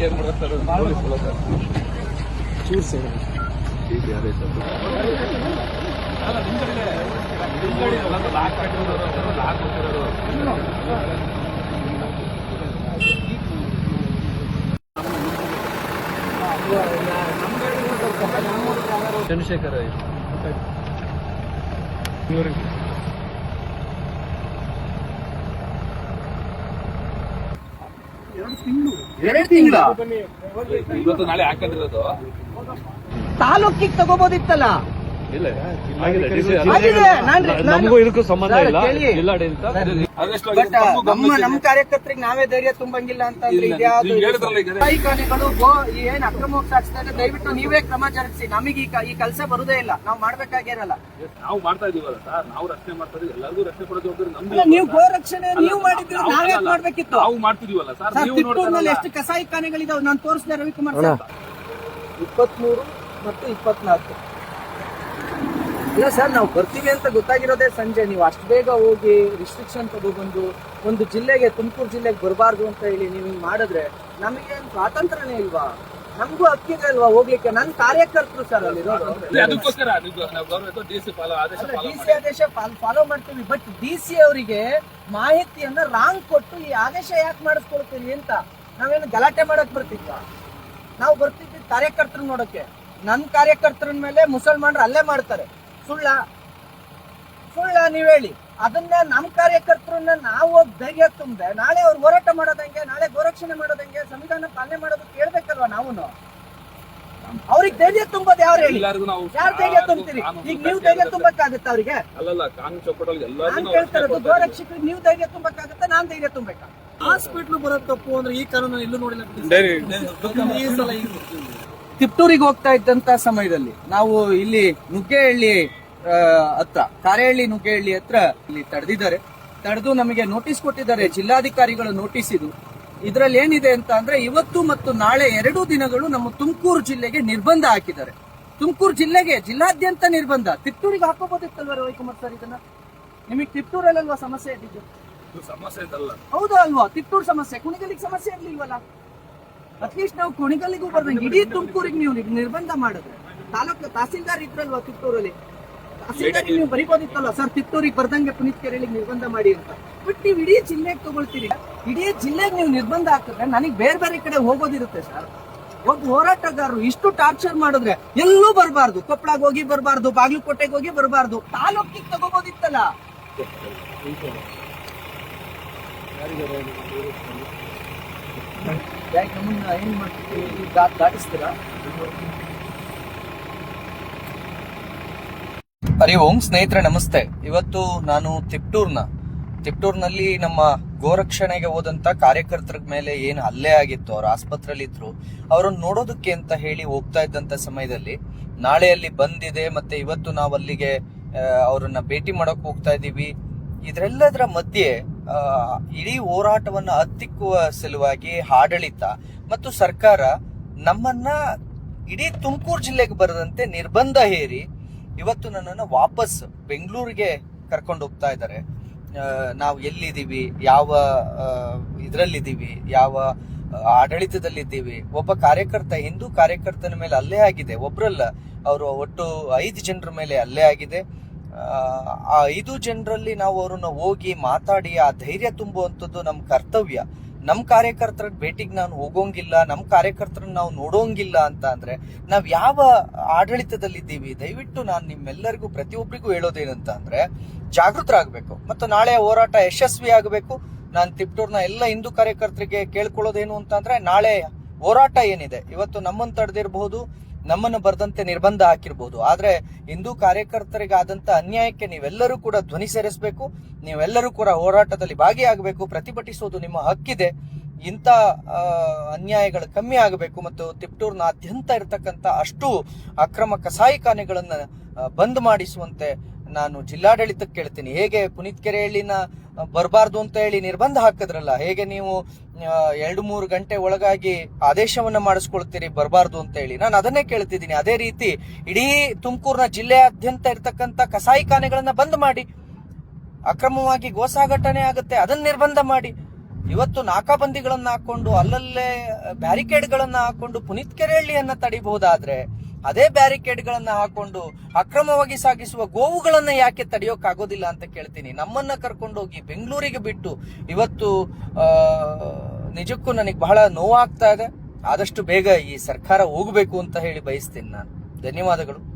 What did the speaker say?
ಏನ್ ಮಾಡ್ತಾರೆ ಚೂರ್ ಸರ್ ಈಗ ಯಾರೇ ಚಂದ್ರಶೇಖರ್ ಎರಡು ತಿಂಗಳ ಇವತ್ತು ನಾಳೆ ಹಾಕಂದಿರೋದು ತಾಲೂಕಿಗೆ ತಗೋಬೋದಿತ್ತಲ್ಲ. ಇಲ್ಲ ನಮಗೂ ಇದಕ್ಕೂ ಸಂಬಂಧ ಇಲ್ಲ. ಜಿಲ್ಲಾಡಳಿತ ನಮ್ಮ ಕಾರ್ಯಕರ್ತರಿಗೆ ನಾವೇ ಧೈರ್ಯ ತುಂಬಂಗಿಲ್ಲ ಅಂತಂದ್ರೆ ಇದ್ಯಾವುಗಳು ಏನ್ ಅಕ್ರಮವಾಗಿ ಸಾಗಿಸ್ತಾ ಇದೆ, ದಯವಿಟ್ಟು ನೀವೇ ಕ್ರಮ ಜರುಗಿಸಿ. ನಮಗೆ ಈ ಕೆಲಸ ಬರುದೇ ಇಲ್ಲ, ನಾವು ಮಾಡ್ಬೇಕಾಗಿರಲ್ಲ. ನಾವು ಮಾಡ್ತಾ ಇದೀವಲ್ಲ ಸರ್, ನಾವು ರಕ್ಷಣೆ ಮಾಡ್ತಾ ಇದೀವಿ, ಎಲ್ಲರಿಗೂ ರಕ್ಷಣೆ ಕೊಡೋ ಜವಾಬ್ದಾರಿ ನಮ್ದು. ನೀವು ಗೋ ರಕ್ಷಣೆ ನೀವು ಮಾಡಿದ್ರೆ ನಾವೇ ಮಾಡ್ಬೇಕಿತ್ತು. ನಾವು ಮಾಡ್ತಿದೀವಲ್ಲ ಸರ್. ತಿಟ್ಟೂರಿನಲ್ಲಿ ಎಷ್ಟು ಕಸಾಯಿಖಾನೆಗಳಿದಾವೆ ನಾನು ತೋರಿಸಿದೆ ರವಿಕುಮಾರ್ ಸರ್. 23 ಮತ್ತು 24 ಇಲ್ಲ ಸರ್, ನಾವು ಬರ್ತೀವಿ ಅಂತ ಗೊತ್ತಾಗಿರೋದೇ ಸಂಜೆ. ನೀವು ಅಷ್ಟು ಬೇಗ ಹೋಗಿ ರಿಸ್ಟ್ರಿಕ್ಷನ್ ತಗೊಬಂದು ಒಂದು ಜಿಲ್ಲೆಗೆ, ತುಮಕೂರು ಜಿಲ್ಲೆಗೆ ಬರಬಾರ್ದು ಅಂತ ಹೇಳಿ ನೀವು ಹಿಂಗ್ ಮಾಡಿದ್ರೆ ನಮಗೇನು ಸ್ವಾತಂತ್ರ್ಯನೇ ಇಲ್ವಾ? ನಮಗೂ ಹಕ್ಕಿದೆ ಅಲ್ವಾ ಹೋಗ್ಲಿಕ್ಕೆ? ನನ್ನ ಕಾರ್ಯಕರ್ತರು ಸರ್ ಅಲ್ಲಿರೋದು. ಡಿಸಿ ಆದೇಶ ಫಾಲೋ ಮಾಡ್ತೀವಿ, ಬಟ್ ಡಿಸಿ ಅವರಿಗೆ ಮಾಹಿತಿಯನ್ನ ರಾಂಗ್ ಕೊಟ್ಟು ಈ ಆದೇಶ ಯಾಕೆ ಮಾಡಿಸ್ಕೊಳ್ತೀವಿ ಅಂತ ನಾವೇನು ಗಲಾಟೆ ಮಾಡಕ್ ಬರ್ತಿತ್ತ? ನಾವು ಬರ್ತಿದ್ವಿ ಕಾರ್ಯಕರ್ತರು ನೋಡಕ್ಕೆ. ನನ್ನ ಕಾರ್ಯಕರ್ತರ ಮೇಲೆ ಮುಸಲ್ಮಾನರು ಅಲ್ಲೇ ಮಾಡ್ತಾರೆ. ಸುಳ್ಳ ನೀವ್ ಹೇಳಿ. ಅದನ್ನ ನಮ್ಮ ಕಾರ್ಯಕರ್ತರನ್ನ ನಾವು ಹೋಗಿ ಧೈರ್ಯ ತುಂಬೆ ನಾಳೆ ಅವ್ರು ಹೋರಾಟ ಮಾಡೋದಂಗೆ, ನಾಳೆ ಗೋರಕ್ಷಣೆ ಮಾಡೋದಂಗೆ, ಸಂವಿಧಾನ ಪಾಲನೆ ಮಾಡೋದು ಕೇಳ್ಬೇಕಲ್ವಾ? ನಾವು ಅವ್ರಿಗೆ ಧೈರ್ಯ ತುಂಬೋದು ಯಾರು ಹೇಳಿ? ಯಾರು ಧೈರ್ಯ ತುಂಬ್ತೀರಿ? ಈಗ ನೀವು ಧೈರ್ಯ ತುಂಬಕ್ಕಾಗತ್ತ ಅವ್ರಿಗೆ? ನಾನ್ ಕೇಳ್ತಾ ಇರೋದು, ಗೋರಕ್ಷಕರಿಗೆ ನೀವು ಧೈರ್ಯ ತುಂಬಕ್ಕಾಗತ್ತ, ನಾನ್ ಧೈರ್ಯ ತುಂಬಬೇಕಾ? ಹಾಸ್ಪಿಟ್ಲ್ ಬರೋದು ತಪ್ಪು ಅಂದ್ರೆ ಈ ಕಾನೂನು ಎಲ್ಲೂ ನೋಡಿಲ್ಲ. ತಿಪ್ಟೂರಿಗೆ ಹೋಗ್ತಾ ಇದ್ದಂತ ಸಮಯದಲ್ಲಿ ನಾವು ಇಲ್ಲಿ ನುಗ್ಗೇಹಳ್ಳಿ ಹತ್ರ, ಕಾರೇಹಳ್ಳಿ ನುಗ್ಗೇಹಳ್ಳಿ ಹತ್ರ ಇಲ್ಲಿ ತಡೆದು ನಮಗೆ ನೋಟಿಸ್ ಕೊಟ್ಟಿದ್ದಾರೆ ಜಿಲ್ಲಾಧಿಕಾರಿಗಳು. ನೋಟಿಸ್ ಇದ್ರಲ್ಲಿ ಏನಿದೆ ಅಂತ ಅಂದ್ರೆ, ಇವತ್ತು ಮತ್ತು ನಾಳೆ 2 ದಿನಗಳು ನಮ್ಮ ತುಮಕೂರು ಜಿಲ್ಲೆಗೆ ನಿರ್ಬಂಧ ಹಾಕಿದ್ದಾರೆ. ತುಮಕೂರು ಜಿಲ್ಲೆಗೆ ಜಿಲ್ಲಾದ್ಯಂತ ನಿರ್ಬಂಧ. ತಿಪ್ಟೂರಿಗೆ ಹಾಕೋಬೋದಿತ್ತಲ್ವ ರವಿಕುಮಾರ್ ಸರ್? ಇದನ್ನ ನಿಮಗೆ ತಿಪ್ಟೂರಲ್ಲಲ್ವಾ ಸಮಸ್ಯೆ ಇದ್ದಿದ್ದು? ಹೌದು ಅಲ್ವಾ? ತಿಪ್ಟೂರು ಸಮಸ್ಯೆ, ಕುಣಿಗಲಿಗೆ ಸಮಸ್ಯೆ ಇರ್ಲಿಲ್ವಲ್ಲ? ಅಟ್ಲೀಸ್ಟ್ ನಾವು ಕುಣಿಗಲ್ಲಿಗೂ ಬರ್ದಂಗೆ ಇಡೀ ತುಮಕೂರಿಗೆ ನೀವು ನಿರ್ಬಂಧ ಮಾಡಿದ್ರೆ, ತಹಸೀಲ್ದಾರ್ ಇದ್ರಲ್ವಾ ತಿಪ್ಟೂರಲ್ಲಿ, ತಹಸೀಲ್ದಾರಿಗೆ ನೀವು ಬರೀಬೋದಿತ್ತಲ್ಲ ಸರ್, ತಿಪ್ಟೂರಿಗೆ ಬರ್ದಂಗೆ ಪುನೀತ್ ಕೆರೆಗಳಿಗೆ ನಿರ್ಬಂಧ ಮಾಡಿ ಅಂತ. ಬಟ್ ನೀವು ಇಡೀ ಜಿಲ್ಲೆಗೆ ತಗೊಳ್ತೀರಿ. ಇಡೀ ಜಿಲ್ಲೆಗೆ ನೀವು ನಿರ್ಬಂಧ ಹಾಕಿದ್ರೆ ನನಗೆ ಬೇರೆ ಕಡೆ ಹೋಗೋದಿರುತ್ತೆ ಸರ್. ಒಬ್ಬ ಹೋರಾಟಗಾರರು ಇಷ್ಟು ಟಾರ್ಚರ್ ಮಾಡಿದ್ರೆ ಎಲ್ಲೂ ಬರಬಾರ್ದು. ಕೊಪ್ಪಳಗೆ ಹೋಗಿ ಬರಬಾರ್ದು, ಬಾಗಲಕೋಟೆಗೆ ಹೋಗಿ ಬರಬಾರ್ದು, ತಾಲೂಕಿಗೆ ತಗೋಬೋದಿತ್ತಲ್ಲ. ನಮ್ಮನ್ನ ಏನ್ ಮಾಡ್ತೀವಿ, ದಾಟಿಸ್ತೀರಾ? ಹರಿ ಓಂ ಸ್ನೇಹಿತರೆ, ನಮಸ್ತೆ. ಇವತ್ತು ನಾನು ತಿಪ್ಟೂರ್ನಲ್ಲಿ ನಮ್ಮ ಗೋರಕ್ಷಣೆಗೆ ಹೋದಂತ ಕಾರ್ಯಕರ್ತರ ಮೇಲೆ ಏನು ಹಲ್ಲೆ ಆಗಿತ್ತು, ಅವ್ರ ಆಸ್ಪತ್ರೆಯಲ್ಲಿ ಇದ್ರು, ಅವ್ರನ್ನ ನೋಡೋದಕ್ಕೆ ಅಂತ ಹೇಳಿ ಹೋಗ್ತಾ ಇದ್ದಂತ ಸಮಯದಲ್ಲಿ ನಾಳೆ ಅಲ್ಲಿ ಬಂದಿದೆ, ಮತ್ತೆ ಇವತ್ತು ನಾವು ಅಲ್ಲಿಗೆ ಅವ್ರನ್ನ ಭೇಟಿ ಮಾಡಕ್ ಹೋಗ್ತಾ ಇದೀವಿ. ಇದರೆಲ್ಲದರ ಮಧ್ಯೆ ಇಡೀ ಹೋರಾಟವನ್ನ ಹತ್ತಿಕ್ಕುವ ಸಲುವಾಗಿ ಆಡಳಿತ ಮತ್ತು ಸರ್ಕಾರ ನಮ್ಮನ್ನ ಇಡೀ ತುಮಕೂರು ಜಿಲ್ಲೆಗೆ ಬರದಂತೆ ನಿರ್ಬಂಧ ಹೇರಿ ಇವತ್ತು ನನ್ನನ್ನು ವಾಪಸ್ ಬೆಂಗಳೂರಿಗೆ ಕರ್ಕೊಂಡು ಹೋಗ್ತಾ ಇದ್ದಾರೆ. ನಾವು ಎಲ್ಲಿದ್ದೀವಿ, ಯಾವ ಇದರಲ್ಲಿದ್ದೀವಿ, ಯಾವ ಆಡಳಿತದಲ್ಲಿದ್ದೀವಿ. ಒಬ್ಬ ಕಾರ್ಯಕರ್ತ, ಹಿಂದೂ ಕಾರ್ಯಕರ್ತನ ಮೇಲೆ ಹಲ್ಲೆ ಆಗಿದೆ. ಒಬ್ರಲ್ಲ, ಅವರು ಒಟ್ಟು 5 ಜನರ ಮೇಲೆ ಹಲ್ಲೆ ಆಗಿದೆ. ಆ 5 ಜನರಲ್ಲಿ ನಾವು ಅವ್ರನ್ನ ಹೋಗಿ ಮಾತಾಡಿ ಆ ಧೈರ್ಯ ತುಂಬುವಂಥದ್ದು ನಮ್ಮ ಕರ್ತವ್ಯ. ನಮ್ಮ ಕಾರ್ಯಕರ್ತರ ಭೇಟಿಗೆ ನಾನು ಹೋಗೋಂಗಿಲ್ಲ, ನಮ್ಮ ಕಾರ್ಯಕರ್ತರನ್ನ ನಾವು ನೋಡೋಂಗಿಲ್ಲ ಅಂತ ಅಂದ್ರೆ ನಾವ್ ಯಾವ ಆಡಳಿತದಲ್ಲಿದ್ದೀವಿ? ದಯವಿಟ್ಟು ನಾನು ನಿಮ್ಮೆಲ್ಲರಿಗೂ, ಪ್ರತಿಯೊಬ್ಬರಿಗೂ ಹೇಳೋದೇನಂತ ಅಂದ್ರೆ, ಜಾಗೃತರಾಗಬೇಕು ಮತ್ತು ನಾಳೆ ಹೋರಾಟ ಯಶಸ್ವಿ ಆಗಬೇಕು. ನಾನು ತಿಪ್ಟೂರ್ನ ಎಲ್ಲ ಹಿಂದೂ ಕಾರ್ಯಕರ್ತರಿಗೆ ಕೇಳ್ಕೊಳ್ಳೋದೇನು ಅಂತ ಅಂದ್ರೆ, ನಾಳೆ ಹೋರಾಟ ಏನಿದೆ, ಇವತ್ತು ನಮ್ಮನ್ನು ತಡೆದಿರಬಹುದು, ನಮ್ಮನ್ನು ಬರದಂತೆ ನಿರ್ಬಂಧ ಹಾಕಿರ್ಬೋದು, ಆದ್ರೆ ಹಿಂದೂ ಕಾರ್ಯಕರ್ತರಿಗೆ ಆದಂತ ಅನ್ಯಾಯಕ್ಕೆ ನೀವೆಲ್ಲರೂ ಕೂಡ ಧ್ವನಿ ಸೇರಿಸಬೇಕು. ನೀವೆಲ್ಲರೂ ಕೂಡ ಹೋರಾಟದಲ್ಲಿ ಭಾಗಿಯಾಗಬೇಕು. ಪ್ರತಿಭಟಿಸೋದು ನಿಮ್ಮ ಹಕ್ಕಿದೆ. ಇಂಥ ಅನ್ಯಾಯಗಳು ಕಮ್ಮಿ ಆಗಬೇಕು ಮತ್ತು ತಿಪ್ಟೂರ್ನಾದ್ಯಂತ ಇರತಕ್ಕಂತ ಅಷ್ಟು ಅಕ್ರಮ ಕಸಾಯಿಖಾನೆಗಳನ್ನ ಬಂದ್ ಮಾಡಿಸುವಂತೆ ನಾನು ಜಿಲ್ಲಾಡಳಿತಕ್ಕೆ ಕೇಳ್ತೀನಿ. ಹೇಗೆ ಪುನೀತ್ ಕೆರೆಹಳ್ಳಿನ ಬರಬಾರ್ದು ಅಂತ ಹೇಳಿ ನಿರ್ಬಂಧ ಹಾಕಿದ್ರಲ್ಲ, ಹೇಗೆ ನೀವು 2-3 ಗಂಟೆ ಒಳಗಾಗಿ ಆದೇಶವನ್ನ ಮಾಡಿಸ್ಕೊಳ್ತೀರಿ ಬರಬಾರ್ದು ಅಂತ ಹೇಳಿ, ನಾನು ಅದನ್ನೇ ಕೇಳ್ತಿದ್ದೀನಿ. ಅದೇ ರೀತಿ ಇಡೀ ತುಮಕೂರಿನ ಜಿಲ್ಲೆಯಾದ್ಯಂತ ಇರ್ತಕ್ಕಂಥ ಕಸಾಯಿಖಾನೆಗಳನ್ನ ಬಂದ್ ಮಾಡಿ. ಅಕ್ರಮವಾಗಿ ಗೋಸಾಗಟನೆ ಆಗುತ್ತೆ, ಅದನ್ನ ನಿರ್ಬಂಧ ಮಾಡಿ. ಇವತ್ತು ನಾಕಾಬಂದಿಗಳನ್ನ ಹಾಕೊಂಡು ಅಲ್ಲಲ್ಲೇ ಬ್ಯಾರಿಕೇಡ್ಗಳನ್ನ ಹಾಕೊಂಡು ಪುನೀತ್ ಕೆರೆಹಳ್ಳಿಯನ್ನ ತಡಿಬಹುದಾದ್ರೆ ಅದೇ ಬ್ಯಾರಿಕೇಡ್ಗಳನ್ನ ಹಾಕೊಂಡು ಅಕ್ರಮವಾಗಿ ಸಾಗಿಸುವ ಗೋವುಗಳನ್ನ ಯಾಕೆ ತಡೆಯೋಕ್ಕಾಗೋದಿಲ್ಲ ಅಂತ ಕೇಳ್ತೀನಿ. ನಮ್ಮನ್ನ ಕರ್ಕೊಂಡೋಗಿ ಬೆಂಗಳೂರಿಗೆ ಬಿಟ್ಟು ಇವತ್ತು ನಿಜಕ್ಕೂ ನನಗೆ ಬಹಳ ನೋವಾಗ್ತಾ ಇದೆ. ಆದಷ್ಟು ಬೇಗ ಈ ಸರ್ಕಾರ ಹೋಗ್ಬೇಕು ಅಂತ ಹೇಳಿ ಬಯಸ್ತೀನಿ ನಾನು. ಧನ್ಯವಾದಗಳು.